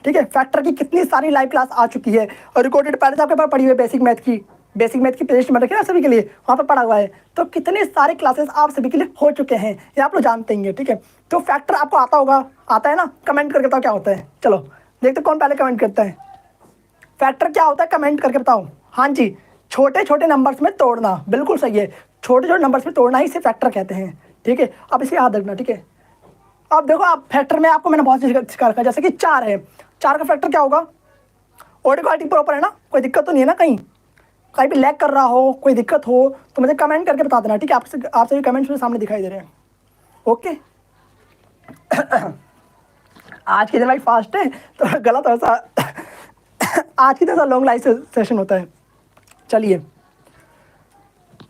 ठीक है। फैक्टर की कितनी सारी लाइव क्लास आ चुकी है और रिकॉर्डेड पहले से आपके पास पड़ी हुई है बेसिक मैथ की प्लेलिस्ट में रखी है ना सभी के लिए, वहाँ पर पड़ा हुआ है। तो कितने सारे क्लासेस आप सभी के लिए हो चुके हैं, ये आप लोग जानते हैं, ठीक है। तो फैक्टर आपको आता होगा, आता है ना, कमेंट करके बताओ क्या होता है। चलो देखते कौन पहले कमेंट करता है। फैक्टर क्या होता है कमेंट करके बताओ। हाँ जी, छोटे छोटे नंबर्स में तोड़ना, बिल्कुल सही है। छोटे छोटे नंबर्स में तोड़ना ही इसे फैक्टर कहते हैं, ठीक है। अब इसे याद रखना, ठीक है। अब देखो, आप फैक्टर में आपको मैंने बहुत चीज़ सिखा रखा है, जैसे कि 4 है, 4 का फैक्टर क्या होगा। ऑडियो क्वालिटी प्रॉपर है ना, कोई दिक्कत तो नहीं है ना, कहीं भी लैग कर रहा हो, कोई दिक्कत हो तो मुझे कमेंट करके बता देना, ठीक है। आपसे भी कमेंट्स मेरे सामने दिखाई दे रहे हैं, ओके। आज के दिन भाई फास्ट है तो गलत ऐसा आज की तरह लॉन्ग लाइव सेशन होता है। चलिए,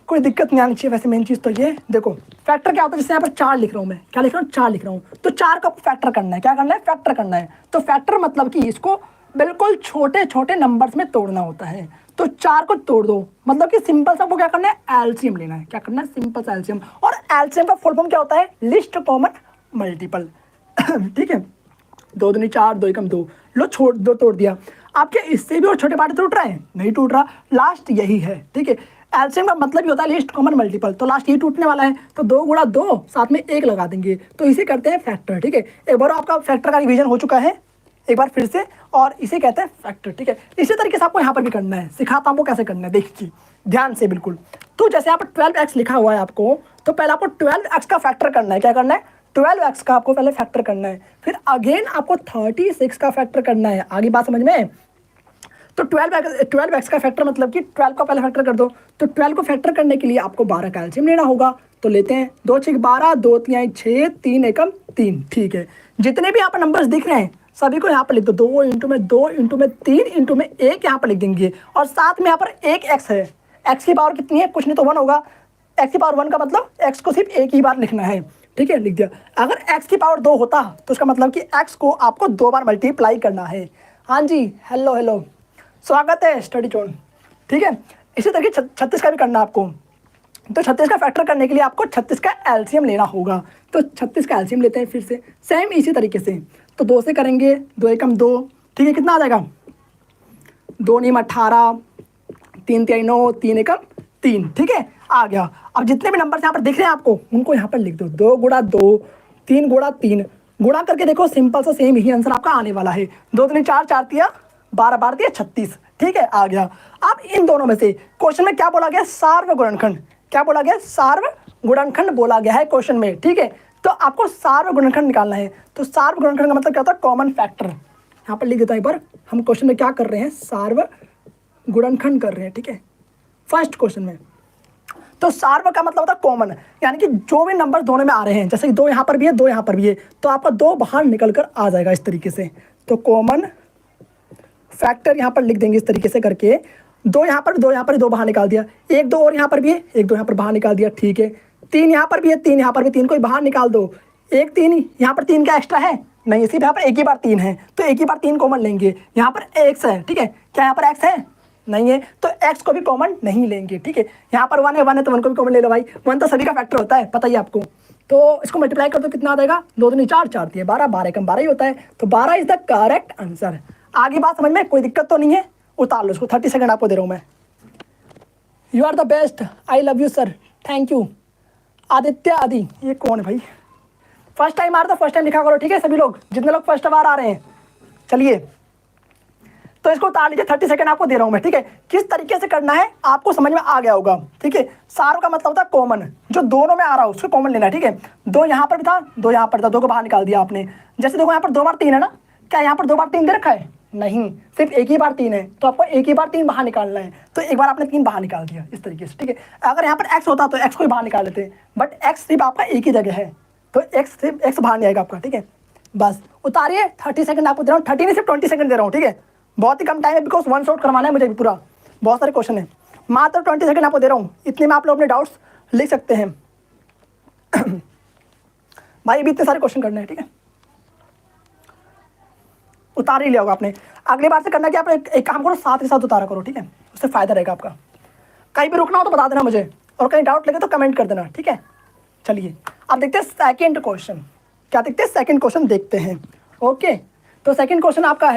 कोई दिक्कत नहीं आनी चाहिए। वैसे मेन चीज़ तो ये देखो, फैक्टर क्या होता है, जैसे यहाँ पर 4 लिख रहा हूँ मैं, क्या लिख रहा हूँ, 4 लिख रहा हूँ, तो 4 का फैक्टर करना है, क्या करना है, फैक्टर करना है। तो फैक्टर मतलब कि इसको बिल्कुल छोटे छोटे नंबर्स में तोड़ना होता है। तो 4 को तोड़ दो, मतलब कि सिंपल सा वो क्या करना है, एलसीएम लेना है। क्या करना है, सिंपल सा एलसीएम। और एलसीएम का फुल फॉर्म क्या होता है, लिस्ट कॉमन मल्टीपल। ठीक है, 2 दूनी 4, 2 एकम 2, लो छोड़ दो, तोड़ दिया। आपके इससे भी और छोटे पार्ट टूट रहे हैं, नहीं टूट रहा, लास्ट यही है, ठीक है। एलसीएम का मतलब ही होता है लिस्ट कॉमन मल्टीपल, तो लास्ट ये टूटने वाला है, तो 2 गुणा 2 साथ में 1 लगा देंगे, तो इसे करते हैं फैक्टर, ठीक है। एक बार आपका फैक्टर का रिवीजन हो चुका है, एक बार फिर से, और इसे कहते हैं फैक्टर, ठीक है। इसी तरीके से आपको यहाँ पर भी करना है, सिखाता हूँ आपको कैसे करना है, देखिए ध्यान से बिल्कुल। तो जैसे यहाँ पर 12x लिखा हुआ है आपको, तो पहले आपको 12x का फैक्टर करना है। क्या करना है, 12x का आपको पहले फैक्टर करना है, फिर अगेन आपको 36 का फैक्टर करना है। आगे बात समझ में। तो 12x का फैक्टर मतलब कि 12 का पहले फैक्टर कर दो। तो 12 को फैक्टर करने के लिए आपको 12 का एलसीएम लेना होगा, तो लेते हैं। 2 6 12, 2 3 6, 3 एकम 3, ठीक है। जितने भी यहाँ पर नंबर्स दिख रहे हैं सभी को यहाँ पर लिख दो, 2 इंटू में 2 इंटू में 3 इंटू में 1 यहाँ पर लिख देंगे, और साथ में यहाँ पर एक x है। x की पावर कितनी है, कुछ नहीं तो 1 होगा। x की पावर 1 का मतलब x को सिर्फ एक ही बार लिखना है, ठीक है, लिख दिया। अगर x की पावर 2 होता तो उसका मतलब कि x को आपको 2 बार मल्टीप्लाई करना है। हाँ जी, हेलो हेलो, स्वागत है स्टडी जोन, ठीक है। इसी तरीके 36 का भी करना है आपको। तो 36 का फैक्टर करने के लिए आपको 36 का एलसीएम लेना होगा। तो 36 का एलसीएम लेते हैं फिर से, सेम इसी तरीके से। तो 2 से करेंगे, 2 एकम 2, ठीक है। कितना आ जाएगा, 2 नीम 18, 3 3 9, 3 एकम 3, ठीक है, आ गया। अब जितने भी नंबर यहाँ पर दिख रहे हैं आपको, उनको यहाँ पर लिख दो। 2 गुणा 2, 3 गुणा 3, गुणा करके देखो, सिंपल सा सेम ही आंसर आपका आने वाला है। 2 3 4, 4 तिया 12, 12 तिया 36, ठीक है, आ गया। अब इन दोनों में से क्वेश्चन में क्या बोला गया, सार्व गुणनखंड। क्या बोला गया, सार्व गुणनखंड बोला गया है क्वेश्चन में, ठीक है। तो आपको सार्व गुणनखंड निकालना है। तो सार्व गुणनखंड का मतलब क्या होता है, कॉमन फैक्टर। यहाँ पर लिख देता हूं एक बार, हम क्वेश्चन में क्या कर रहे हैं, सार्व गुणनखंड कर रहे हैं, ठीक है, फर्स्ट क्वेश्चन में। तो सार्व का मतलब होता है कॉमन, यानी कि जो भी नंबर दोनों में आ रहे हैं, जैसे 2 यहाँ पर भी है, 2 यहाँ पर भी है, तो आपका 2 बाहर निकल कर आ जाएगा इस तरीके से। तो कॉमन फैक्टर यहाँ पर लिख देंगे इस तरीके से करके। 2 यहाँ पर, 2 यहाँ पर, 2 बाहर निकाल दिया। 1 2 और यहाँ पर भी है, 1 2 यहाँ पर बाहर निकाल दिया, ठीक है। 3 यहाँ पर भी है, 3 यहाँ पर भी, 3 को बाहर निकाल दो। 1 3 यहाँ पर, 3 का एक्स्ट्रा है नहीं, सिर्फ यहाँ पर एक ही बार 3 है, तो एक ही बार 3 कॉमन लेंगे। यहाँ पर x है, ठीक है, क्या यहाँ पर x है, नहीं है, तो x को भी कॉमन नहीं लेंगे, ठीक है। यहाँ पर 1 है, 1 है, तो 1 को भी कॉमन ले लो भाई, 1 तो सभी का फैक्टर होता है, पता ही आपको। तो इसको मल्टीप्लाई कर दो, कितना आ जाएगा, 2 दूनी 4, 4 तिया 12, 12 एकम 12 ही होता है। तो 12 इज द करेक्ट आंसर। आगे बात समझ में, कोई दिक्कत तो नहीं है, उतार लो इसको। 30 सेकंड आपको दे रहा हूँ मैं। You are the best, I love you sir, thank you. Aditya आदि, ये कौन है भाई, फर्स्ट टाइम आ रहा था, फर्स्ट टाइम लिखा करो, ठीक है, सभी लोग, जितने लोग फर्स्ट बार आ रहे हैं। चलिए, तो इसको उतार लीजिए, 30 सेकंड आपको दे रहा हूँ मैं, ठीक है। किस तरीके से करना है आपको समझ में आ गया होगा, ठीक है। सार्व का मतलब होता है कॉमन, जो दोनों में आ रहा है उसको कॉमन लेना है, ठीक है। 2 यहाँ पर भी था, 2 यहाँ पर था, 2 को बाहर निकाल दिया आपने। जैसे देखो यहाँ पर 2 बार 3 है ना, क्या यहाँ पर 2 बार 3 दे रखा है, नहीं, सिर्फ एक ही बार 3 है, तो आपको एक ही बार 3 बाहर निकालना है। तो एक बार आपने 3 बाहर निकाल दिया इस तरीके से, ठीक है। अगर यहाँ पर x होता तो x को ही बाहर निकाल लेते, बट x सिर्फ आपका एक ही जगह है, तो x बाहर नहीं आएगा आपका, ठीक है। बस उतारिए, 30 सेकंड आपको दे रहा हूँ, 30 नहीं सिर्फ 20 सेकंड दे रहा हूँ, ठीक है। बहुत ही कम टाइम है, बिकॉज 1 शॉट करवाना है मुझे भी पूरा, बहुत सारे क्वेश्चन है। मात्र 20 सेकंड आपको दे रहा हूँ, इतने में आप लोग अपने डाउट्स लिख सकते हैं। भाई अभी इतने सारे क्वेश्चन करने हैं, ठीक है, उतार ही लिया होगा आपने। अगली बार से करना कि आप एक काम करो, साथ ही साथ उतारा करो, ठीक है, उससे फायदा रहेगा आपका। कहीं भी रुकना हो तो बता देना मुझे, और कहीं डाउट लगे तो कमेंट कर देना, ठीक है। चलिए अब देखते हैं सेकंड क्वेश्चन, क्या देखते हैं, सेकंड क्वेश्चन देखते हैं, ओके। तो सेकंड क्वेश्चन आपका है,